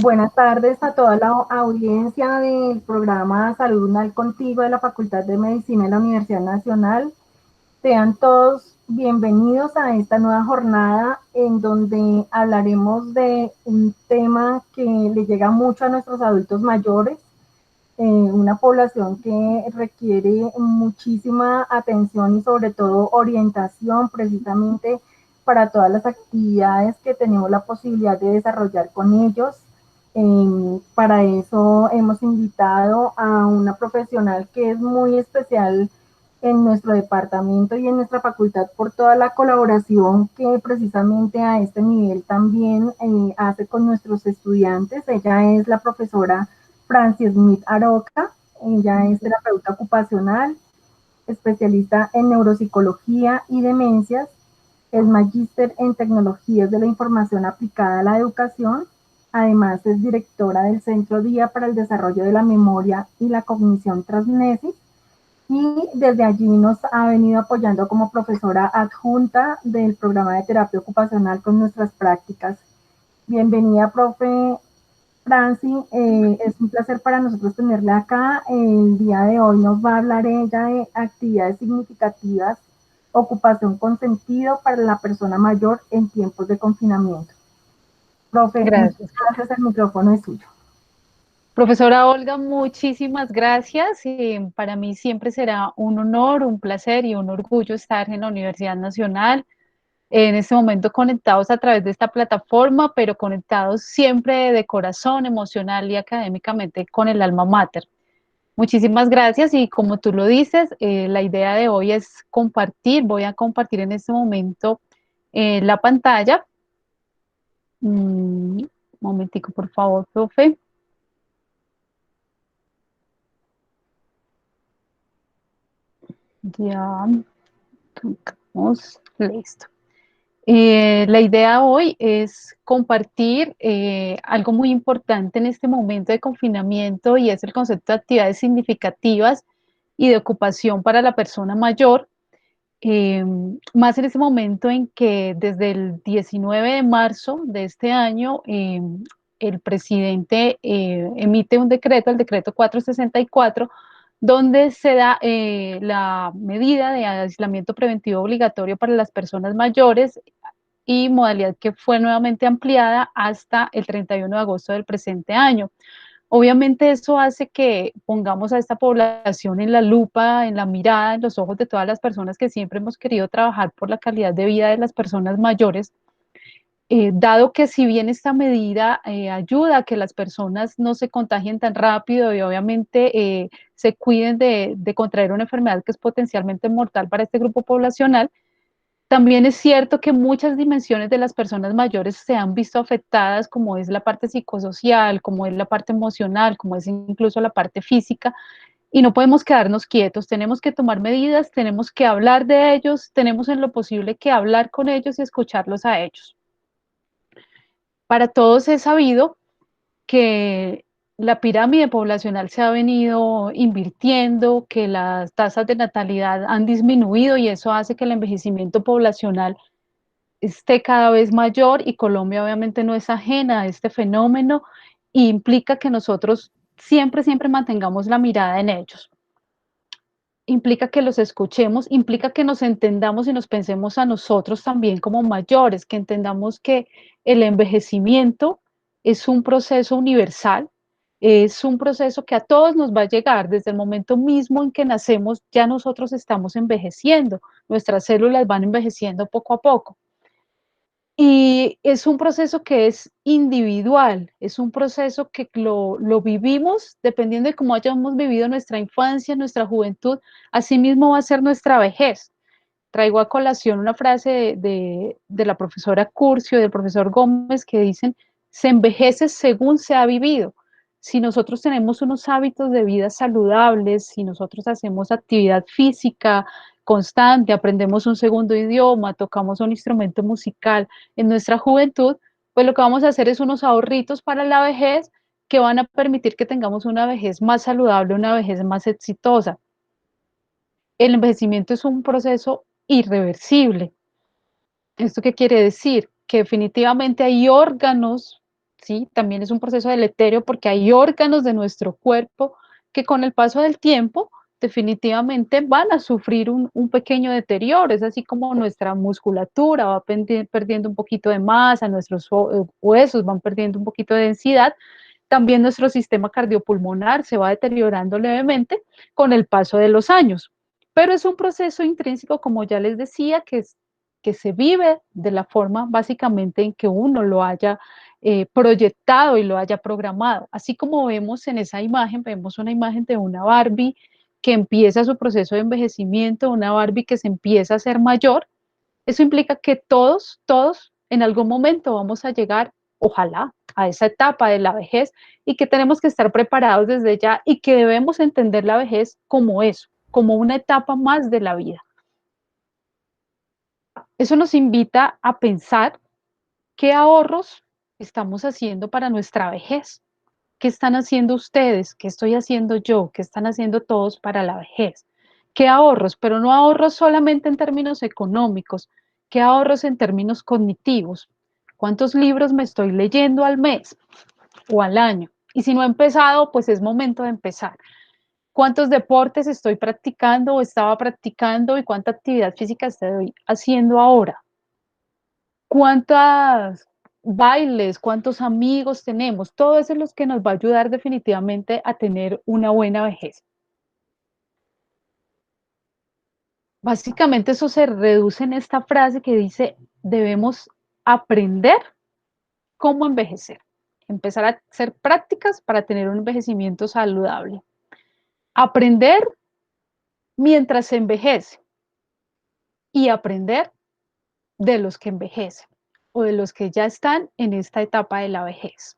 Buenas tardes a toda la audiencia del programa Salud Unal Contigo de la Facultad de Medicina de la Universidad Nacional. Sean todos bienvenidos a esta nueva jornada en donde hablaremos de un tema que le llega mucho a nuestros adultos mayores, una población que requiere muchísima atención y sobre todo orientación precisamente para todas las actividades que tenemos la posibilidad de desarrollar con ellos. Para eso hemos invitado a una profesional que es muy especial en nuestro departamento y en nuestra facultad por toda la colaboración que precisamente a este nivel también hace con nuestros estudiantes. Ella es la profesora Francie Smith Aroca. Ella es terapeuta ocupacional, especialista en neuropsicología y demencias, es magíster en tecnologías de la información aplicada a la educación. Además, es directora del Centro Día para el Desarrollo de la Memoria y la Cognición Transnesis, y desde allí nos ha venido apoyando como profesora adjunta del programa de terapia ocupacional con nuestras prácticas. Bienvenida, profe Franci, es un placer para nosotros tenerla acá. El día de hoy nos va a hablar ella de actividades significativas, ocupación con sentido para la persona mayor en tiempos de confinamiento. Profe, muchas Gracias. gracias, el micrófono es suyo. Profesora Olga, muchísimas gracias. Para mí siempre será un honor, un placer y un orgullo estar en la Universidad Nacional, en este momento conectados a través de esta plataforma, pero conectados siempre de corazón, emocional y académicamente con el alma mater. Muchísimas gracias y como tú lo dices, la idea de hoy es compartir, voy a compartir en este momento la pantalla. Un momentico, por favor, profe. Ya, vamos, listo. La idea hoy es compartir algo muy importante en este momento de confinamiento y es el concepto de actividades significativas y de ocupación para la persona mayor, más en este momento en que desde el 19 de marzo de este año el presidente emite un decreto, el decreto 464, donde se da la medida de aislamiento preventivo obligatorio para las personas mayores y modalidad que fue nuevamente ampliada hasta el 31 de agosto del presente año. Obviamente eso hace que pongamos a esta población en la lupa, en la mirada, en los ojos de todas las personas que siempre hemos querido trabajar por la calidad de vida de las personas mayores, dado que si bien esta medida ayuda a que las personas no se contagien tan rápido y obviamente se cuiden de contraer una enfermedad que es potencialmente mortal para este grupo poblacional, también es cierto que muchas dimensiones de las personas mayores se han visto afectadas, como es la parte psicosocial, como es la parte emocional, como es incluso la parte física, y no podemos quedarnos quietos, tenemos que tomar medidas, tenemos que hablar de ellos, tenemos en lo posible que hablar con ellos y escucharlos a ellos. Para todos es sabido que la pirámide poblacional se ha venido invirtiendo, que las tasas de natalidad han disminuido y eso hace que el envejecimiento poblacional esté cada vez mayor y Colombia obviamente no es ajena a este fenómeno e implica que nosotros siempre, siempre mantengamos la mirada en ellos. Implica que los escuchemos, implica que nos entendamos y nos pensemos a nosotros también como mayores, que entendamos que el envejecimiento es un proceso universal, es un proceso que a todos nos va a llegar. Desde el momento mismo en que nacemos, ya nosotros estamos envejeciendo, nuestras células van envejeciendo poco a poco. Y es un proceso que es individual, es un proceso que lo vivimos dependiendo de cómo hayamos vivido nuestra infancia, nuestra juventud, así mismo va a ser nuestra vejez. Traigo a colación una frase de la profesora Curcio, del profesor Gómez, que dicen, se envejece según se ha vivido. Si nosotros tenemos unos hábitos de vida saludables, si nosotros hacemos actividad física constante, aprendemos un segundo idioma, tocamos un instrumento musical en nuestra juventud, pues lo que vamos a hacer es unos ahorritos para la vejez que van a permitir que tengamos una vejez más saludable, una vejez más exitosa. El envejecimiento es un proceso irreversible. ¿Esto qué quiere decir? Que definitivamente hay órganos ¿sí? También es un proceso deleterio porque hay órganos de nuestro cuerpo que con el paso del tiempo definitivamente van a sufrir un pequeño deterioro. Es así como nuestra musculatura va perdiendo un poquito de masa, nuestros huesos van perdiendo un poquito de densidad. También nuestro sistema cardiopulmonar se va deteriorando levemente con el paso de los años. Pero es un proceso intrínseco, como ya les decía, que se vive de la forma básicamente en que uno lo haya proyectado y lo haya programado. Así como vemos en esa imagen, vemos una imagen de una Barbie que empieza su proceso de envejecimiento, una Barbie que se empieza a ser mayor. Eso implica que todos en algún momento vamos a llegar, ojalá, a esa etapa de la vejez y que tenemos que estar preparados desde ya y que debemos entender la vejez como eso, como una etapa más de la vida. Eso nos invita a pensar qué ahorros estamos haciendo para nuestra vejez. ¿Qué están haciendo ustedes? ¿Qué estoy haciendo yo? ¿Qué están haciendo todos para la vejez? ¿Qué ahorros? Pero no ahorros solamente en términos económicos, ¿qué ahorros en términos cognitivos? ¿Cuántos libros me estoy leyendo al mes o al año? Y si no he empezado, pues es momento de empezar. ¿Cuántos deportes estoy practicando o estaba practicando y cuánta actividad física estoy haciendo ahora? ¿Cuántas bailes, cuántos amigos tenemos? Todo eso es lo que nos va a ayudar definitivamente a tener una buena vejez. Básicamente eso se reduce en esta frase que dice, debemos aprender cómo envejecer, empezar a hacer prácticas para tener un envejecimiento saludable. Aprender mientras se envejece y aprender de los que envejecen o de los que ya están en esta etapa de la vejez.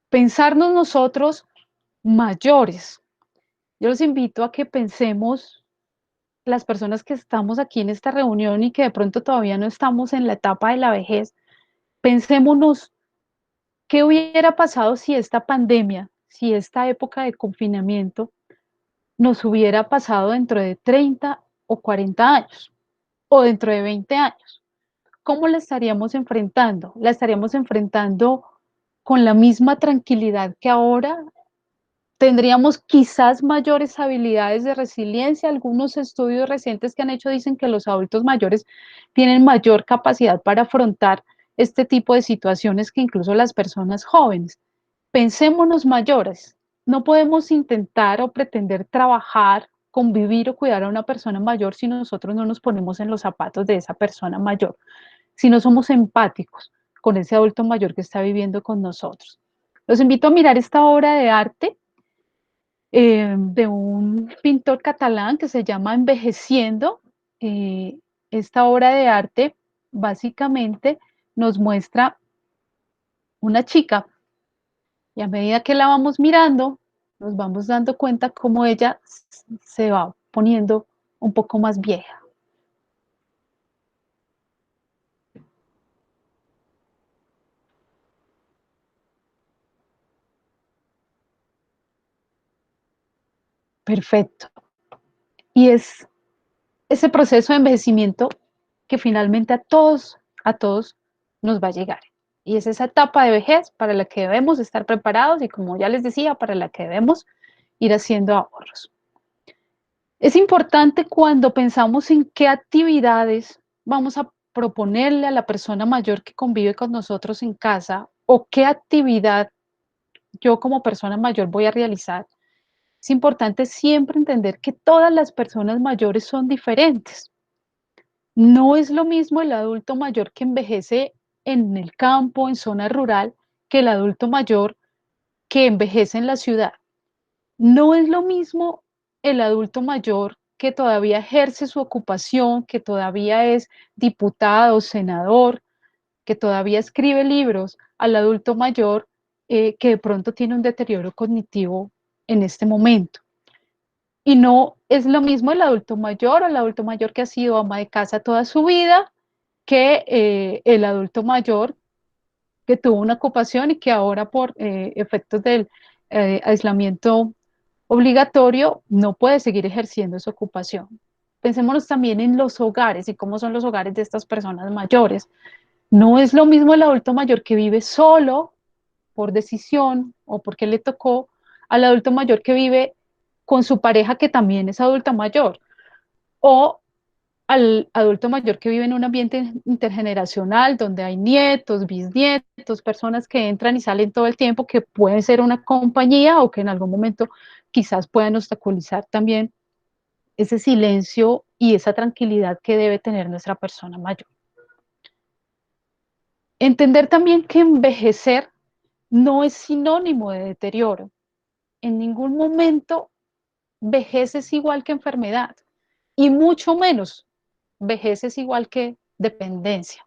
Pensarnos nosotros mayores. Yo los invito a que pensemos las personas que estamos aquí en esta reunión y que de pronto todavía no estamos en la etapa de la vejez, pensémonos qué hubiera pasado si esta pandemia, si esta época de confinamiento nos hubiera pasado dentro de 30 o 40 años o dentro de 20 años. ¿Cómo la estaríamos enfrentando? ¿La estaríamos enfrentando con la misma tranquilidad que ahora? Tendríamos quizás mayores habilidades de resiliencia. Algunos estudios recientes que han hecho dicen que los adultos mayores tienen mayor capacidad para afrontar este tipo de situaciones que incluso las personas jóvenes. Pensémonos mayores. No podemos intentar o pretender trabajar, convivir o cuidar a una persona mayor si nosotros no nos ponemos en los zapatos de esa persona mayor, si no somos empáticos con ese adulto mayor que está viviendo con nosotros. Los invito a mirar esta obra de arte de un pintor catalán que se llama Envejeciendo. Eh, esta obra de arte básicamente nos muestra una chica y a medida que la vamos mirando, nos vamos dando cuenta cómo ella se va poniendo un poco más vieja. Perfecto. Y es ese proceso de envejecimiento que finalmente a todos nos va a llegar. Y es esa etapa de vejez para la que debemos estar preparados y como ya les decía, para la que debemos ir haciendo ahorros. Es importante cuando pensamos en qué actividades vamos a proponerle a la persona mayor que convive con nosotros en casa o qué actividad yo como persona mayor voy a realizar. Es importante siempre entender que todas las personas mayores son diferentes. No es lo mismo el adulto mayor que envejece en el campo, en zona rural, que el adulto mayor que envejece en la ciudad. No es lo mismo el adulto mayor que todavía ejerce su ocupación, que todavía es diputado, senador, que todavía escribe libros, al adulto mayor que de pronto tiene un deterioro cognitivo en este momento. Y no es lo mismo el adulto mayor o el adulto mayor que ha sido ama de casa toda su vida que el adulto mayor que tuvo una ocupación y que ahora por efectos del aislamiento obligatorio no puede seguir ejerciendo esa ocupación. Pensémonos también en los hogares y cómo son los hogares de estas personas mayores. No es lo mismo el adulto mayor que vive solo por decisión o porque le tocó al adulto mayor que vive con su pareja que también es adulta mayor o al adulto mayor que vive en un ambiente intergeneracional donde hay nietos, bisnietos, personas que entran y salen todo el tiempo, que pueden ser una compañía o que en algún momento quizás puedan obstaculizar también ese silencio y esa tranquilidad que debe tener nuestra persona mayor. Entender también que envejecer no es sinónimo de deterioro. En ningún momento vejez es igual que enfermedad y mucho menos vejez es igual que dependencia.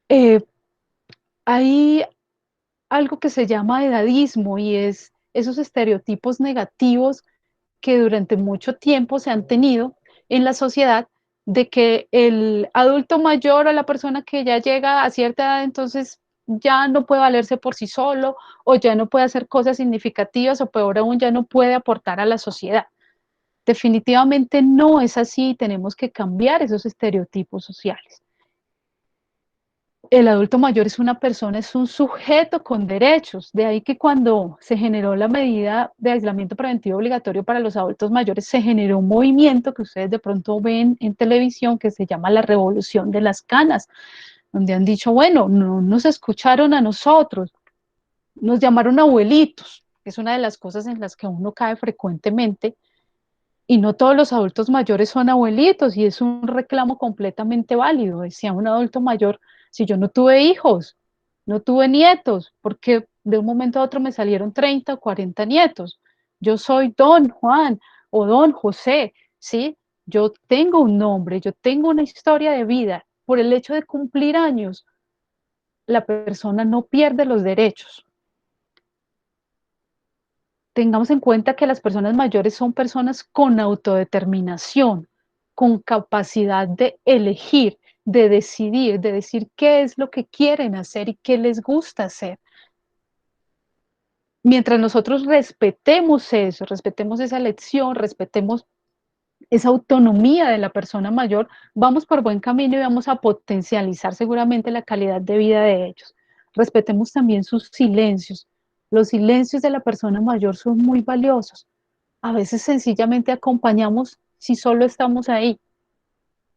Eh, hay algo que se llama edadismo y es esos estereotipos negativos que durante mucho tiempo se han tenido en la sociedad de que el adulto mayor o la persona que ya llega a cierta edad entonces ya no puede valerse por sí solo o ya no puede hacer cosas significativas o peor aún ya no puede aportar a la sociedad. Definitivamente no es así, tenemos que cambiar esos estereotipos sociales. El adulto mayor es una persona, es un sujeto con derechos. De ahí que cuando se generó la medida de aislamiento preventivo obligatorio para los adultos mayores, se generó un movimiento que ustedes de pronto ven en televisión que se llama la revolución de las canas, donde han dicho, bueno, no nos escucharon a nosotros, nos llamaron abuelitos, que es una de las cosas en las que uno cae frecuentemente, y no todos los adultos mayores son abuelitos y es un reclamo completamente válido. Decía un adulto mayor, si yo no tuve hijos, no tuve nietos, porque de un momento a otro me salieron 30 o 40 nietos. Yo soy don Juan o don José, ¿sí? Yo tengo un nombre, yo tengo una historia de vida. Por el hecho de cumplir años, la persona no pierde los derechos. Tengamos en cuenta que las personas mayores son personas con autodeterminación, con capacidad de elegir, de decidir, de decir qué es lo que quieren hacer y qué les gusta hacer. Mientras nosotros respetemos eso, respetemos esa elección, respetemos esa autonomía de la persona mayor, vamos por buen camino y vamos a potencializar seguramente la calidad de vida de ellos. Respetemos también sus silencios. Los silencios de la persona mayor son muy valiosos. A veces sencillamente acompañamos si solo estamos ahí.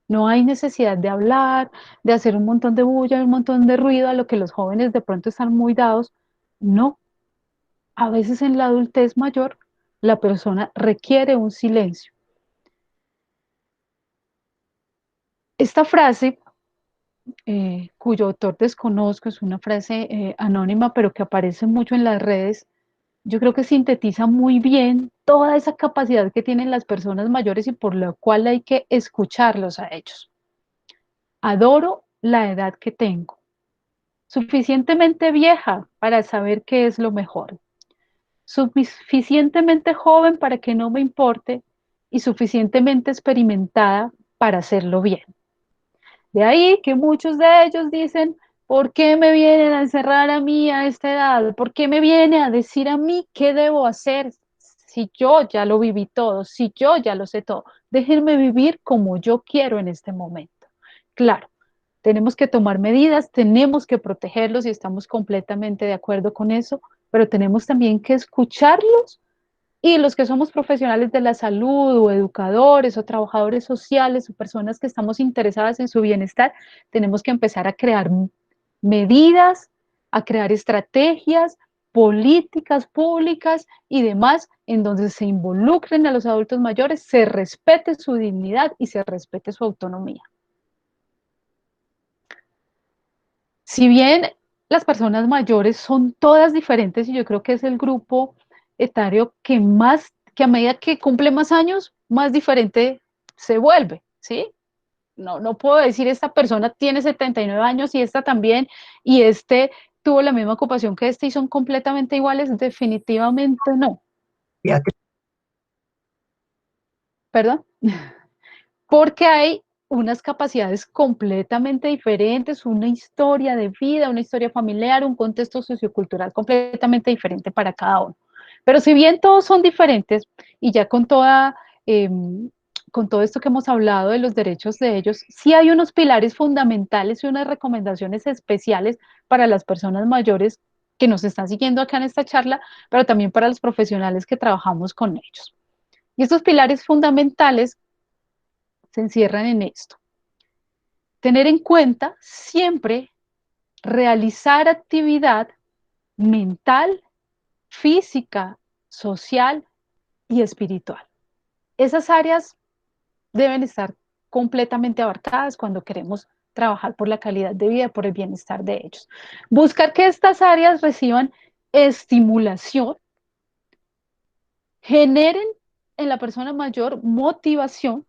No hay necesidad de hablar, de hacer un montón de bulla, un montón de ruido a lo que los jóvenes de pronto están muy dados. No, a veces en la adultez mayor la persona requiere un silencio. Esta frase, cuyo autor desconozco, es una frase anónima, pero que aparece mucho en las redes, yo creo que sintetiza muy bien toda esa capacidad que tienen las personas mayores y por la cual hay que escucharlos a ellos. Adoro la edad que tengo, suficientemente vieja para saber qué es lo mejor, suficientemente joven para que no me importe y suficientemente experimentada para hacerlo bien. De ahí que muchos de ellos dicen, ¿por qué me vienen a encerrar a mí a esta edad? ¿Por qué me viene a decir a mí qué debo hacer si yo ya lo viví todo, si yo ya lo sé todo? Déjenme vivir como yo quiero en este momento. Claro, tenemos que tomar medidas, tenemos que protegerlos y estamos completamente de acuerdo con eso, pero tenemos también que escucharlos y los que somos profesionales de la salud o educadores o trabajadores sociales o personas que estamos interesadas en su bienestar, tenemos que empezar a crear medidas, a crear estrategias, políticas públicas y demás en donde se involucren a los adultos mayores, se respete su dignidad y se respete su autonomía. Si bien las personas mayores son todas diferentes y yo creo que es el grupo etario que más, que a medida que cumple más años, más diferente se vuelve, ¿sí? No puedo decir esta persona tiene 79 años y esta también, y este tuvo la misma ocupación que este y son completamente iguales, definitivamente no. ¿Perdón? Porque hay unas capacidades completamente diferentes, una historia de vida, una historia familiar, un contexto sociocultural completamente diferente para cada uno. Pero si bien todos son diferentes y ya con toda con todo esto que hemos hablado de los derechos de ellos, sí hay unos pilares fundamentales y unas recomendaciones especiales para las personas mayores que nos están siguiendo acá en esta charla, pero también para los profesionales que trabajamos con ellos. Y estos pilares fundamentales se encierran en esto. Tener en cuenta siempre realizar actividad mental, física, social y espiritual. Esas áreas deben estar completamente abarcadas cuando queremos trabajar por la calidad de vida, por el bienestar de ellos. Buscar que estas áreas reciban estimulación, generen en la persona mayor motivación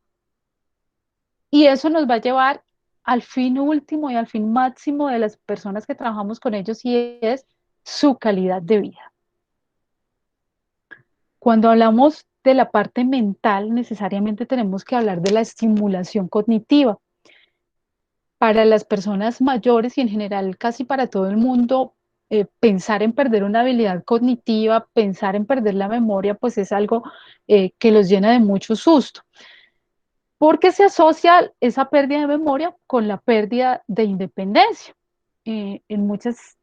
y eso nos va a llevar al fin último y al fin máximo de las personas que trabajamos con ellos y es su calidad de vida. Cuando hablamos de la parte mental, necesariamente tenemos que hablar de la estimulación cognitiva. Para las personas mayores y en general casi para todo el mundo, pensar en perder una habilidad cognitiva, pensar en perder la memoria, pues es algo que los llena de mucho susto, porque se asocia esa pérdida de memoria con la pérdida de independencia. En muchas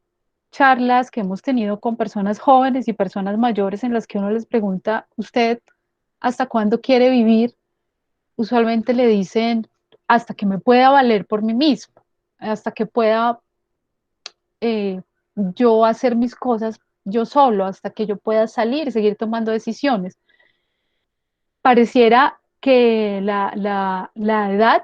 charlas que hemos tenido con personas jóvenes y personas mayores en las que uno les pregunta, ¿usted hasta cuándo quiere vivir? Usualmente le dicen, hasta que me pueda valer por mí mismo, hasta que pueda yo hacer mis cosas yo solo, hasta que yo pueda salir y seguir tomando decisiones. Pareciera que la edad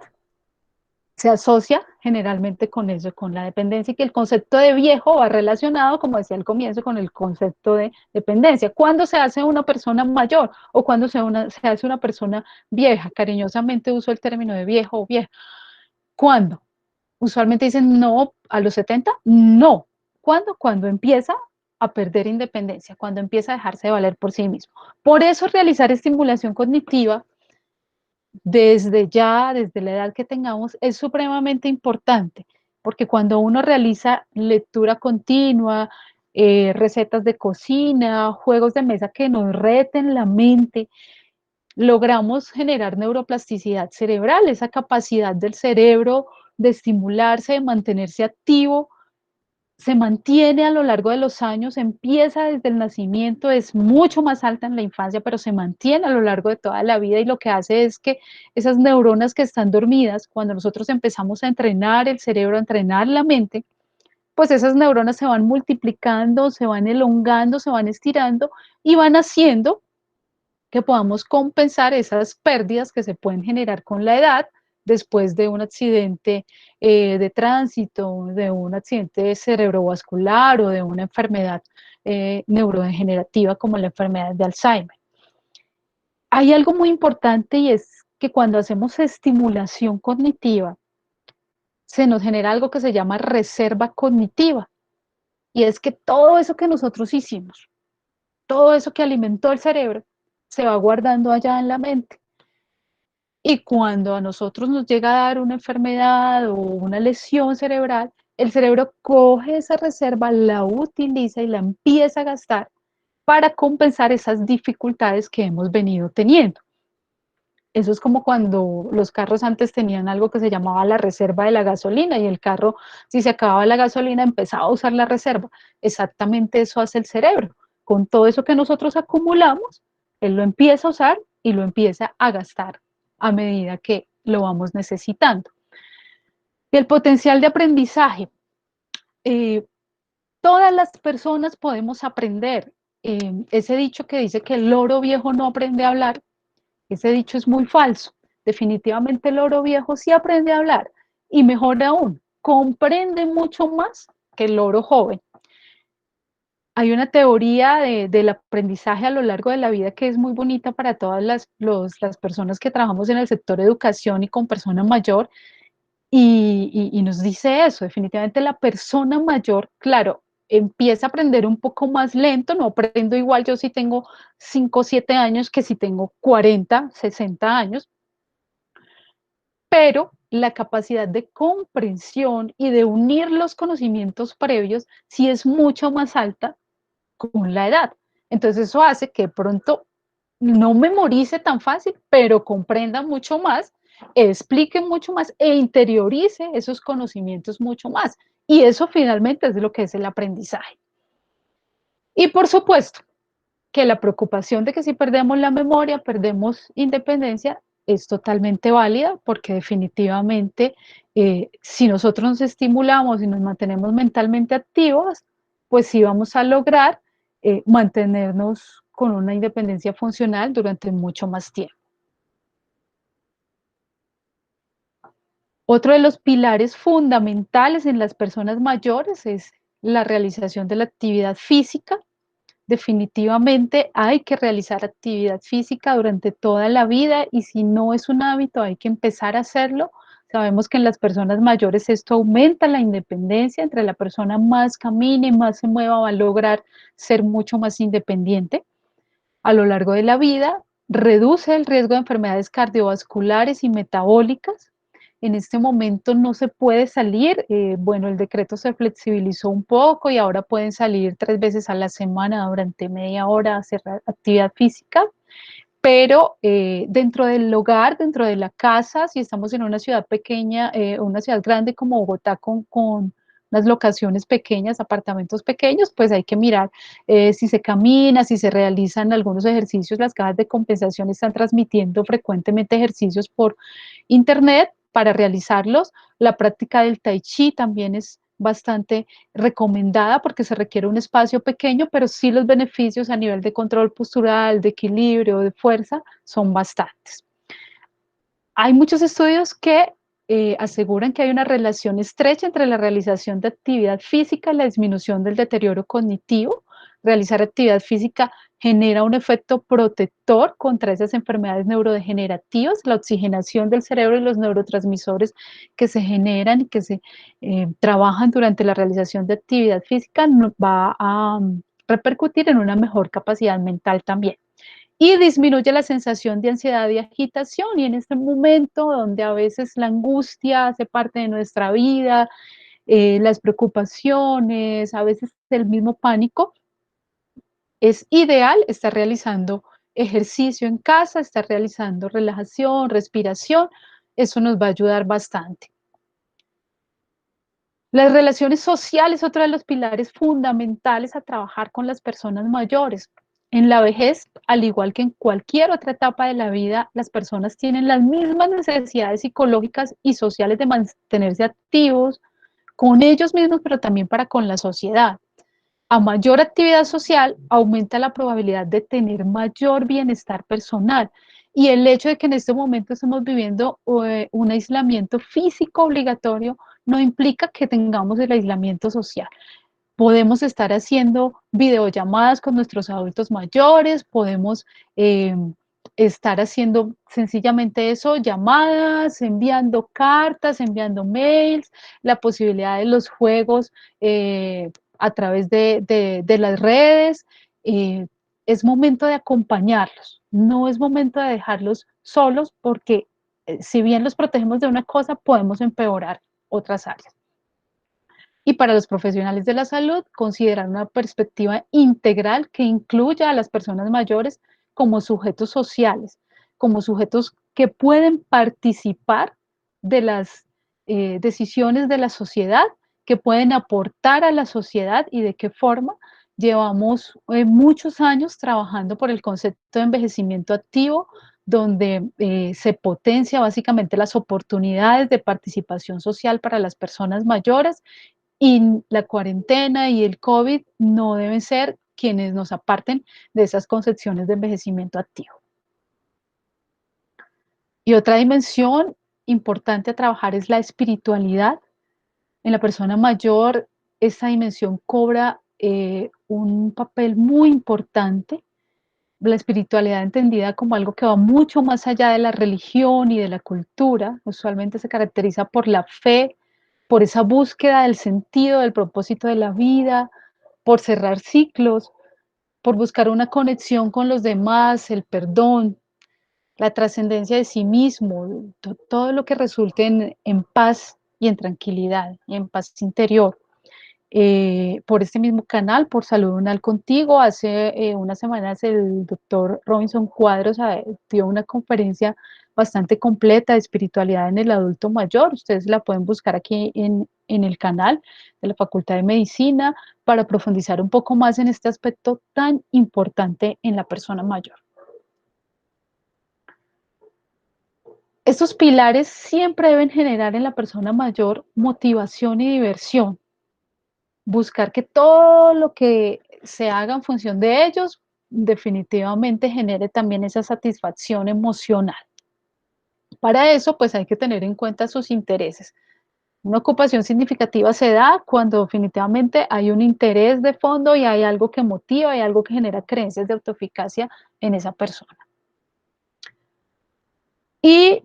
se asocia generalmente con eso, con la dependencia, y que el concepto de viejo va relacionado, como decía al comienzo, con el concepto de dependencia. ¿Cuándo se hace una persona mayor o cuándo se hace una persona vieja? Cariñosamente uso el término de viejo o vieja. ¿Cuándo? Usualmente dicen no a los 70, no. ¿Cuándo? Cuando empieza a perder independencia, cuando empieza a dejarse de valer por sí mismo. Por eso realizar estimulación cognitiva desde ya, desde la edad que tengamos, es supremamente importante, porque cuando uno realiza lectura continua, recetas de cocina, juegos de mesa que nos reten la mente, logramos generar neuroplasticidad cerebral, esa capacidad del cerebro de estimularse, de mantenerse activo, se mantiene a lo largo de los años, empieza desde el nacimiento, es mucho más alta en la infancia, pero se mantiene a lo largo de toda la vida y lo que hace es que esas neuronas que están dormidas, cuando nosotros empezamos a entrenar el cerebro, a entrenar la mente, pues esas neuronas se van multiplicando, se van elongando, se van estirando y van haciendo que podamos compensar esas pérdidas que se pueden generar con la edad después de un accidente de tránsito, de un accidente cerebrovascular o de una enfermedad neurodegenerativa como la enfermedad de Alzheimer. Hay algo muy importante y es que cuando hacemos estimulación cognitiva, se nos genera algo que se llama reserva cognitiva. Y es que todo eso que nosotros hicimos, todo eso que alimentó el cerebro, se va guardando allá en la mente. Y cuando a nosotros nos llega a dar una enfermedad o una lesión cerebral, el cerebro coge esa reserva, la utiliza y la empieza a gastar para compensar esas dificultades que hemos venido teniendo. Eso es como cuando los carros antes tenían algo que se llamaba la reserva de la gasolina y el carro, si se acababa la gasolina, empezaba a usar la reserva. Exactamente eso hace el cerebro. Con todo eso que nosotros acumulamos, él lo empieza a usar y lo empieza a gastar a medida que lo vamos necesitando. Y el potencial de aprendizaje. Eh, Todas las personas podemos aprender. Ese dicho que dice que el loro viejo no aprende a hablar, ese dicho es muy falso. Definitivamente el loro viejo sí aprende a hablar y mejor aún, comprende mucho más que el loro joven. Hay una teoría del aprendizaje a lo largo de la vida que es muy bonita para todas las personas que trabajamos en el sector educación y con persona mayor y nos dice eso, definitivamente la persona mayor, claro, empieza a aprender un poco más lento, no aprendo igual yo si tengo 5 o 7 años que si tengo 40, 60 años, pero la capacidad de comprensión y de unir los conocimientos previos sí es mucho más alta con la edad. Entonces eso hace que pronto no memorice tan fácil, pero comprenda mucho más, explique mucho más e interiorice esos conocimientos mucho más. Y eso finalmente es lo que es el aprendizaje. Y por supuesto que la preocupación de que si perdemos la memoria, perdemos independencia, es totalmente válida porque definitivamente si nosotros nos estimulamos y nos mantenemos mentalmente activos, pues sí vamos a lograr mantenernos con una independencia funcional durante mucho más tiempo. Otro de los pilares fundamentales en las personas mayores es la realización de la actividad física. Definitivamente hay que realizar actividad física durante toda la vida y si no es un hábito hay que empezar a hacerlo. Sabemos que en las personas mayores esto aumenta la independencia, entre la persona más camine, más se mueva, va a lograr ser mucho más independiente a lo largo de la vida, reduce el riesgo de enfermedades cardiovasculares y metabólicas. En este momento no se puede salir, bueno, el decreto se flexibilizó un poco y ahora pueden salir 3 veces a la semana durante media hora a hacer actividad física, pero dentro del hogar, dentro de la casa, si estamos en una ciudad pequeña, una ciudad grande como Bogotá con unas locaciones pequeñas, apartamentos pequeños, pues hay que mirar si se camina, si se realizan algunos ejercicios. Las cajas de compensación están transmitiendo frecuentemente ejercicios por internet para realizarlos. La práctica del tai chi también es bastante recomendada porque se requiere un espacio pequeño, pero sí los beneficios a nivel de control postural, de equilibrio, de fuerza, son bastantes. Hay muchos estudios que aseguran que hay una relación estrecha entre la realización de actividad física y la disminución del deterioro cognitivo. Realizar actividad física genera un efecto protector contra esas enfermedades neurodegenerativas, la oxigenación del cerebro y los neurotransmisores que se generan y que se trabajan durante la realización de actividad física va a repercutir en una mejor capacidad mental también y disminuye la sensación de ansiedad y agitación. Y en este momento donde a veces la angustia hace parte de nuestra vida, las preocupaciones, a veces el mismo pánico, es ideal estar realizando ejercicio en casa, estar realizando relajación, respiración. Eso nos va a ayudar bastante. Las relaciones sociales, otro de los pilares fundamentales a trabajar con las personas mayores. En la vejez, al igual que en cualquier otra etapa de la vida, las personas tienen las mismas necesidades psicológicas y sociales de mantenerse activos con ellos mismos, pero también para con la sociedad. A mayor actividad social, aumenta la probabilidad de tener mayor bienestar personal. Y el hecho de que en este momento estamos viviendo un aislamiento físico obligatorio no implica que tengamos el aislamiento social. Podemos estar haciendo videollamadas con nuestros adultos mayores, podemos estar haciendo sencillamente eso, llamadas, enviando cartas, enviando mails, la posibilidad de los juegos a través de las redes. eh, es momento de acompañarlos, no es momento de dejarlos solos porque si bien los protegemos de una cosa, podemos empeorar otras áreas. Y para los profesionales de la salud, considerar una perspectiva integral que incluya a las personas mayores como sujetos sociales, como sujetos que pueden participar de las decisiones de la sociedad, que pueden aportar a la sociedad y de qué forma. Llevamos muchos años trabajando por el concepto de envejecimiento activo, donde se potencia básicamente las oportunidades de participación social para las personas mayores y la cuarentena y el COVID no deben ser quienes nos aparten de esas concepciones de envejecimiento activo. Y otra dimensión importante a trabajar es la espiritualidad. En la persona mayor, esta dimensión cobra un papel muy importante. La espiritualidad entendida como algo que va mucho más allá de la religión y de la cultura. Usualmente se caracteriza por la fe, por esa búsqueda del sentido, del propósito de la vida, por cerrar ciclos, por buscar una conexión con los demás, el perdón, la trascendencia de sí mismo, todo lo que resulte en paz y en tranquilidad y en paz interior. por este mismo canal, por Salud Unal Contigo. Hace unas semanas el doctor Robinson Cuadros dio una conferencia bastante completa de espiritualidad en el adulto mayor. Ustedes la pueden buscar aquí en el canal de la Facultad de Medicina para profundizar un poco más en este aspecto tan importante en la persona mayor. Estos pilares siempre deben generar en la persona mayor motivación y diversión. Buscar que todo lo que se haga en función de ellos definitivamente genere también esa satisfacción emocional. Para eso, pues hay que tener en cuenta sus intereses. Una ocupación significativa se da cuando definitivamente hay un interés de fondo y hay algo que motiva, hay algo que genera creencias de autoeficacia en esa persona. Y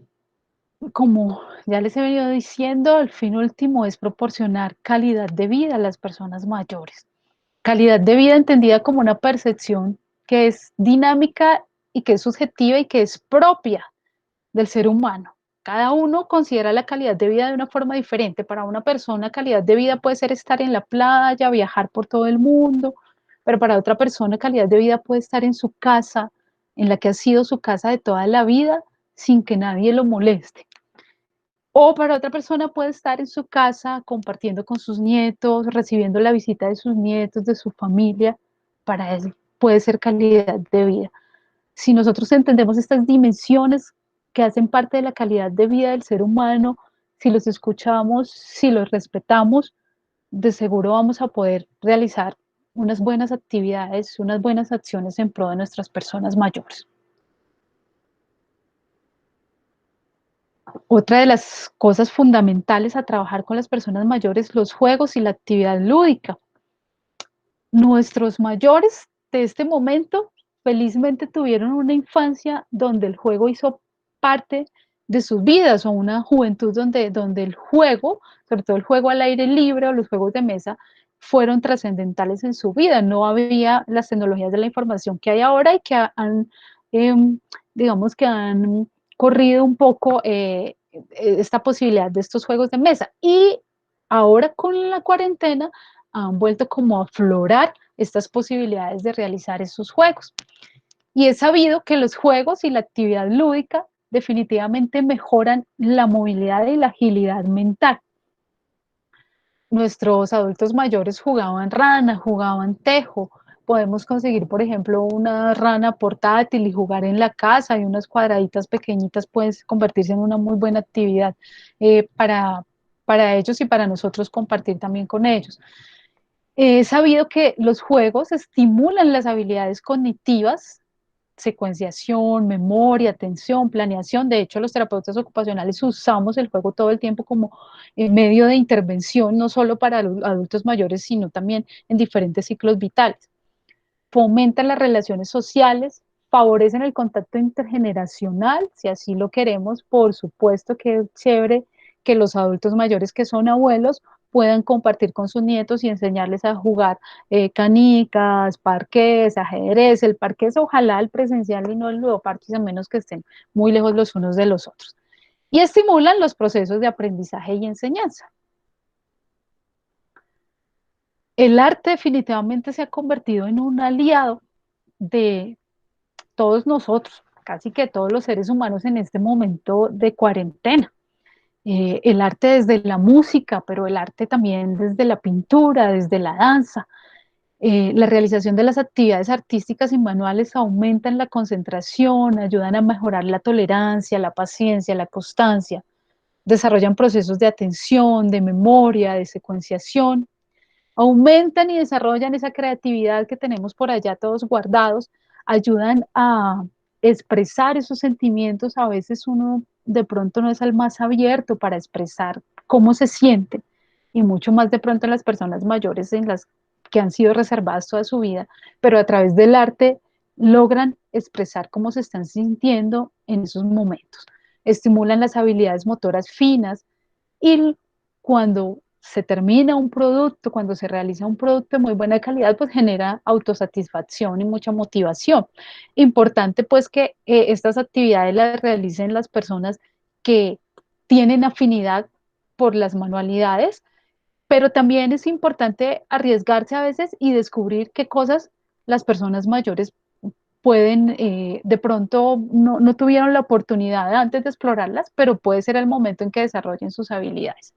como ya les he venido diciendo, el fin último es proporcionar calidad de vida a las personas mayores. Calidad de vida entendida como una percepción que es dinámica y que es subjetiva y que es propia del ser humano. Cada uno considera la calidad de vida de una forma diferente. Para una persona, calidad de vida puede ser estar en la playa, viajar por todo el mundo, pero para otra persona, calidad de vida puede estar en su casa, en la que ha sido su casa de toda la vida, sin que nadie lo moleste. O para otra persona puede estar en su casa compartiendo con sus nietos, recibiendo la visita de sus nietos, de su familia. Para él puede ser calidad de vida. Si nosotros entendemos estas dimensiones que hacen parte de la calidad de vida del ser humano, si los escuchamos, si los respetamos, de seguro vamos a poder realizar unas buenas actividades, unas buenas acciones en pro de nuestras personas mayores. Otra de las cosas fundamentales a trabajar con las personas mayores, los juegos y la actividad lúdica. Nuestros mayores de este momento felizmente tuvieron una infancia donde el juego hizo parte de sus vidas, o una juventud donde el juego, sobre todo el juego al aire libre o los juegos de mesa, fueron trascendentales en su vida. No había las tecnologías de la información que hay ahora y que han, digamos que han corrido un poco esta posibilidad de estos juegos de mesa. Y ahora con la cuarentena han vuelto como a aflorar estas posibilidades de realizar esos juegos. Y es sabido que los juegos y la actividad lúdica definitivamente mejoran la movilidad y la agilidad mental. Nuestros adultos mayores jugaban rana, jugaban tejo. Podemos conseguir, por ejemplo, una rana portátil y jugar en la casa, y unas cuadraditas pequeñitas pueden convertirse en una muy buena actividad para ellos y para nosotros compartir también con ellos. He sabido que los juegos estimulan las habilidades cognitivas, secuenciación, memoria, atención, planeación. De hecho, los terapeutas ocupacionales usamos el juego todo el tiempo como medio de intervención, no solo para los adultos mayores, sino también en diferentes ciclos vitales. Fomentan las relaciones sociales, favorecen el contacto intergeneracional, si así lo queremos. Por supuesto que es chévere que los adultos mayores que son abuelos puedan compartir con sus nietos y enseñarles a jugar canicas, parqués, ajedrez. El parqués ojalá el presencial y no el ludoparques, a menos que estén muy lejos los unos de los otros. Y estimulan los procesos de aprendizaje y enseñanza. El arte definitivamente se ha convertido en un aliado de todos nosotros, casi que todos los seres humanos en este momento de cuarentena. El arte desde la música, pero el arte también desde la pintura, desde la danza. La realización de las actividades artísticas y manuales aumentan la concentración, ayudan a mejorar la tolerancia, la paciencia, la constancia, desarrollan procesos de atención, de memoria, de secuenciación, aumentan y desarrollan esa creatividad que tenemos por allá todos guardados, ayudan a expresar esos sentimientos. A veces uno de pronto no es el más abierto para expresar cómo se siente, y mucho más de pronto en las personas mayores, en las que han sido reservadas toda su vida, pero a través del arte logran expresar cómo se están sintiendo en esos momentos. Estimulan las habilidades motoras finas, y cuando se termina un producto, cuando se realiza un producto de muy buena calidad, pues genera autosatisfacción y mucha motivación. Importante pues que estas actividades las realicen las personas que tienen afinidad por las manualidades, pero también es importante arriesgarse a veces y descubrir qué cosas las personas mayores pueden, de pronto no tuvieron la oportunidad antes de explorarlas, pero puede ser el momento en que desarrollen sus habilidades.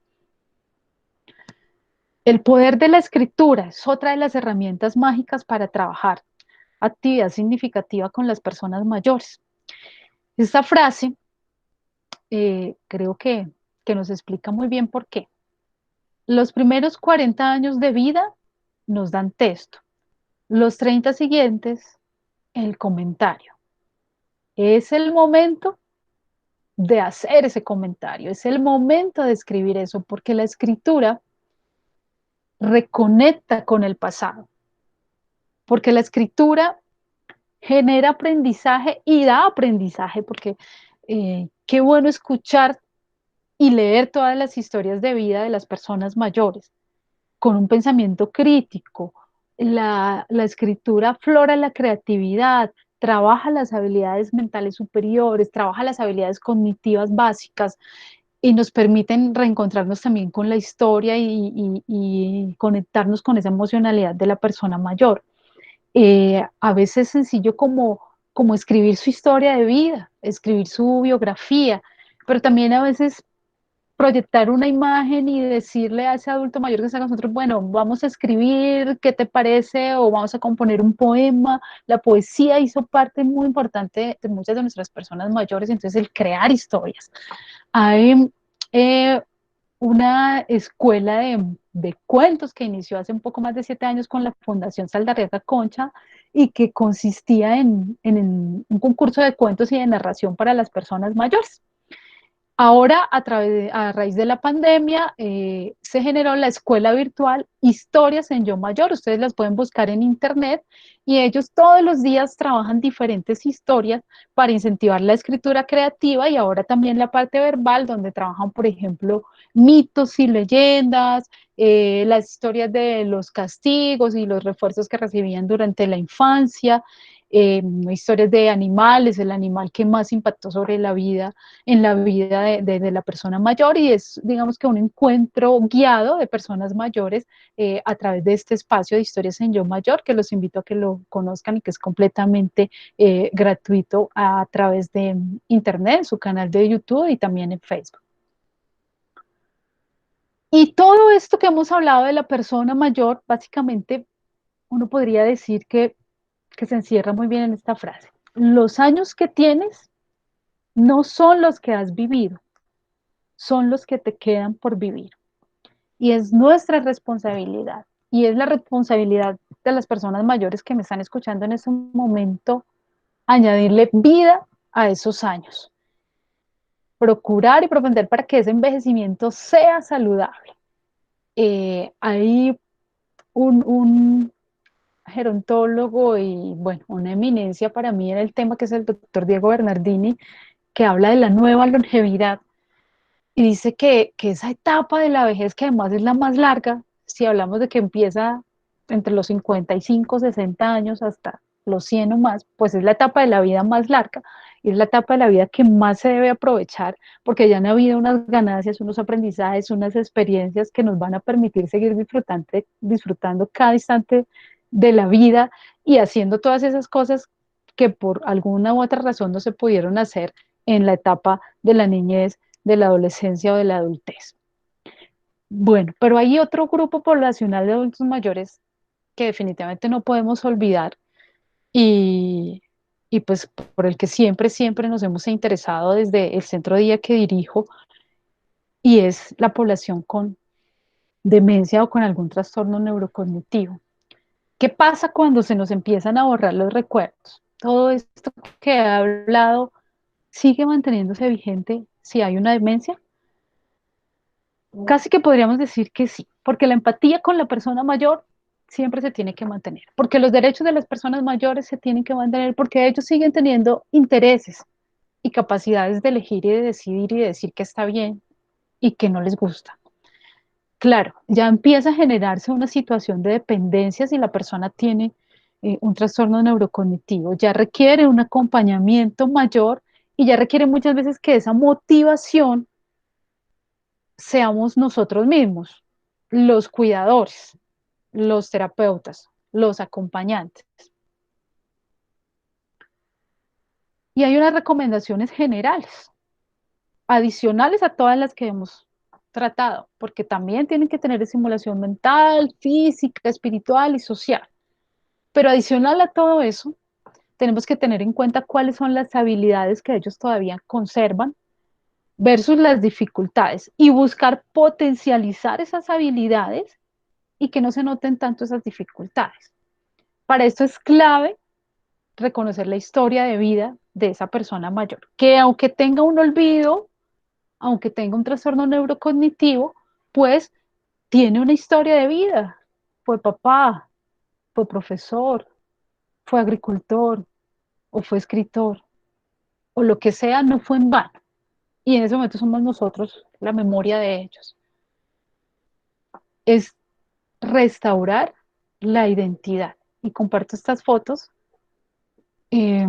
El poder de la escritura es otra de las herramientas mágicas para trabajar actividad significativa con las personas mayores. Esta frase creo que nos explica muy bien por qué. Los primeros 40 años de vida nos dan texto, los 30 siguientes el comentario. Es el momento de hacer ese comentario, es el momento de escribir eso, porque la escritura reconecta con el pasado, porque la escritura genera aprendizaje y da aprendizaje, porque qué bueno escuchar y leer todas las historias de vida de las personas mayores con un pensamiento crítico. La escritura aflora la creatividad, trabaja las habilidades mentales superiores, trabaja las habilidades cognitivas básicas y nos permiten reencontrarnos también con la historia y conectarnos con esa emocionalidad de la persona mayor. A veces sencillo como escribir su historia de vida, escribir su biografía, pero también a veces proyectar una imagen y decirle a ese adulto mayor que está con nosotros, bueno, vamos a escribir, ¿qué te parece? O vamos a componer un poema. La poesía hizo parte muy importante de muchas de nuestras personas mayores, entonces el crear historias. Hay eh, una escuela de cuentos que inició hace un poco más de 7 años con la Fundación Saldarriaga Concha y que consistía en un concurso de cuentos y de narración para las personas mayores. Ahora, a raíz de la pandemia, se generó la escuela virtual Historias en Yo Mayor. Ustedes las pueden buscar en internet y ellos todos los días trabajan diferentes historias para incentivar la escritura creativa y ahora también la parte verbal, donde trabajan, por ejemplo, mitos y leyendas, las historias de los castigos y los refuerzos que recibían durante la infancia. Historias de animales, el animal que más impactó sobre la vida en la vida de la persona mayor y es, digamos que un encuentro guiado de personas mayores a través de este espacio de historias en Yo Mayor, que los invito a que lo conozcan y que es completamente gratuito a través de internet, en su canal de YouTube y también en Facebook. Y todo esto que hemos hablado de la persona mayor, básicamente uno podría decir que se encierra muy bien en esta frase. Los años que tienes no son los que has vivido, son los que te quedan por vivir. Y es nuestra responsabilidad. Y es la responsabilidad de las personas mayores que me están escuchando en este momento, añadirle vida a esos años. Procurar y propender para que ese envejecimiento sea saludable. Hay un gerontólogo y, bueno, una eminencia para mí en el tema, que es el doctor Diego Bernardini, que habla de la nueva longevidad y dice que esa etapa de la vejez, que además es la más larga, si hablamos de que empieza entre los 55, 60 años hasta los 100 o más, pues es la etapa de la vida más larga y es la etapa de la vida que más se debe aprovechar porque ya han habido unas ganancias, unos aprendizajes, unas experiencias que nos van a permitir seguir disfrutando cada instante de la vida y haciendo todas esas cosas que por alguna u otra razón no se pudieron hacer en la etapa de la niñez, de la adolescencia o de la adultez. Bueno, pero hay otro grupo poblacional de adultos mayores que definitivamente no podemos olvidar y, y pues por el que siempre nos hemos interesado desde el centro de día que dirijo y es la población con demencia o con algún trastorno neurocognitivo. ¿Qué pasa cuando se nos empiezan a borrar los recuerdos? Todo esto que he hablado sigue manteniéndose vigente si hay una demencia. Casi que podríamos decir que sí, porque la empatía con la persona mayor siempre se tiene que mantener, porque los derechos de las personas mayores se tienen que mantener, porque ellos siguen teniendo intereses y capacidades de elegir y de decidir y de decir que está bien y que no les gusta. Claro, ya empieza a generarse una situación de dependencia si la persona tiene un trastorno neurocognitivo, ya requiere un acompañamiento mayor y ya requiere muchas veces que esa motivación seamos nosotros mismos. los cuidadores, los terapeutas, los acompañantes. Y hay unas recomendaciones generales, adicionales a todas las que hemos tratado, porque también tienen que tener estimulación mental, física, espiritual y social. Pero adicional a todo eso, tenemos que tener en cuenta cuáles son las habilidades que ellos todavía conservan versus las dificultades y buscar potencializar esas habilidades y que no se noten tanto esas dificultades. Para esto es clave reconocer la historia de vida de esa persona mayor, que aunque tenga un olvido, aunque tenga un trastorno neurocognitivo, pues tiene una historia de vida. Fue papá, fue profesor, fue agricultor o fue escritor o lo que sea, no fue en vano. Y en ese momento somos nosotros la memoria de ellos. Es restaurar la identidad. Y comparto estas fotos eh,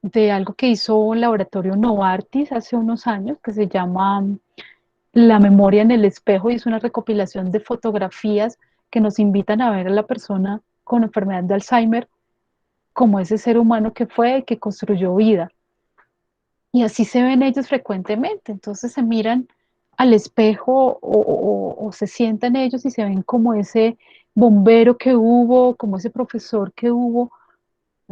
de algo que hizo el laboratorio Novartis hace unos años, que se llama La memoria en el espejo, y es una recopilación de fotografías que nos invitan a ver a la persona con enfermedad de Alzheimer como ese ser humano que fue, que construyó vida. Y así se ven ellos frecuentemente. Entonces se miran al espejo o se sientan ellos y se ven como ese bombero que hubo, como ese profesor que hubo.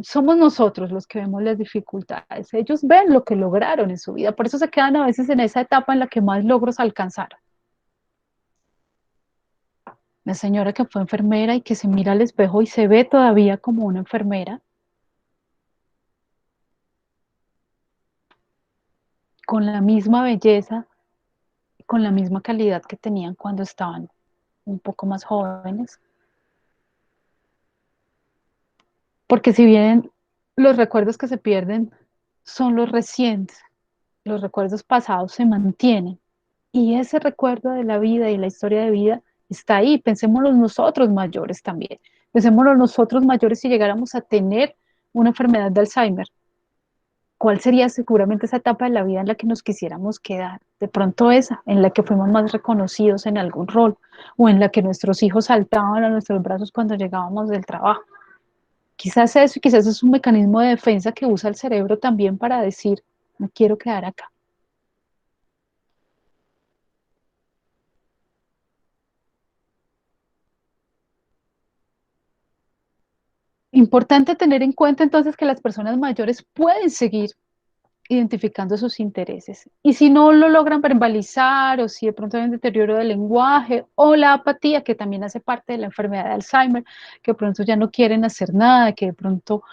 Somos nosotros los que vemos las dificultades. Ellos ven lo que lograron en su vida. Por eso se quedan a veces en esa etapa en la que más logros alcanzaron. La señora que fue enfermera y que se mira al espejo y se ve todavía como una enfermera, con la misma belleza, con la misma calidad que tenían cuando estaban un poco más jóvenes. Porque si bien los recuerdos que se pierden son los recientes, los recuerdos pasados se mantienen. Y ese recuerdo de la vida y la historia de vida está ahí. Pensémoslo nosotros mayores también. Pensémoslo nosotros mayores si llegáramos a tener una enfermedad de Alzheimer. ¿Cuál sería seguramente esa etapa de la vida en la que nos quisiéramos quedar? De pronto esa, en la que fuimos más reconocidos en algún rol, o en la que nuestros hijos saltaban a nuestros brazos cuando llegábamos del trabajo. Quizás eso, y quizás es un mecanismo de defensa que usa el cerebro también para decir, no quiero quedar acá. Importante tener en cuenta entonces que las personas mayores pueden seguir identificando sus intereses. Y si no lo logran verbalizar, o si de pronto hay un deterioro del lenguaje, o la apatía, que también hace parte de la enfermedad de Alzheimer, que de pronto ya no quieren hacer nada, que de pronto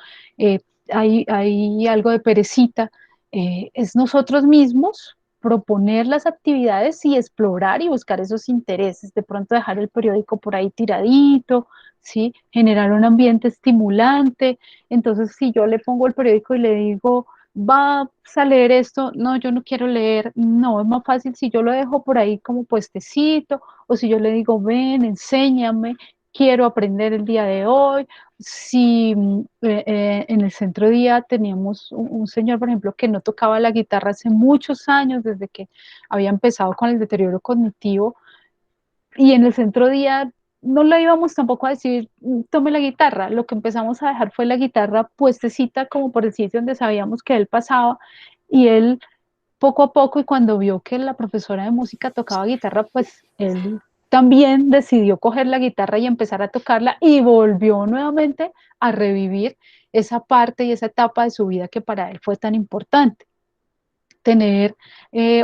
hay algo de perecita, es nosotros mismos proponer las actividades y explorar y buscar esos intereses, de pronto dejar el periódico por ahí tiradito, ¿sí? Generar un ambiente estimulante. Entonces, si yo le pongo el periódico y le digo, vas a leer esto, no, yo no quiero leer, no, es más fácil si yo lo dejo por ahí como puestecito, o si yo le digo, ven, enséñame, quiero aprender el día de hoy. Si en el centro día teníamos un señor, por ejemplo, que no tocaba la guitarra hace muchos años, desde que había empezado con el deterioro cognitivo, y en el centro día no le íbamos tampoco a decir, tome la guitarra, lo que empezamos a dejar fue la guitarra puestecita como por el sitio donde sabíamos que él pasaba, y él poco a poco, y cuando vio que la profesora de música tocaba guitarra, pues él también decidió coger la guitarra y empezar a tocarla, y volvió nuevamente a revivir esa parte y esa etapa de su vida que para él fue tan importante. Tener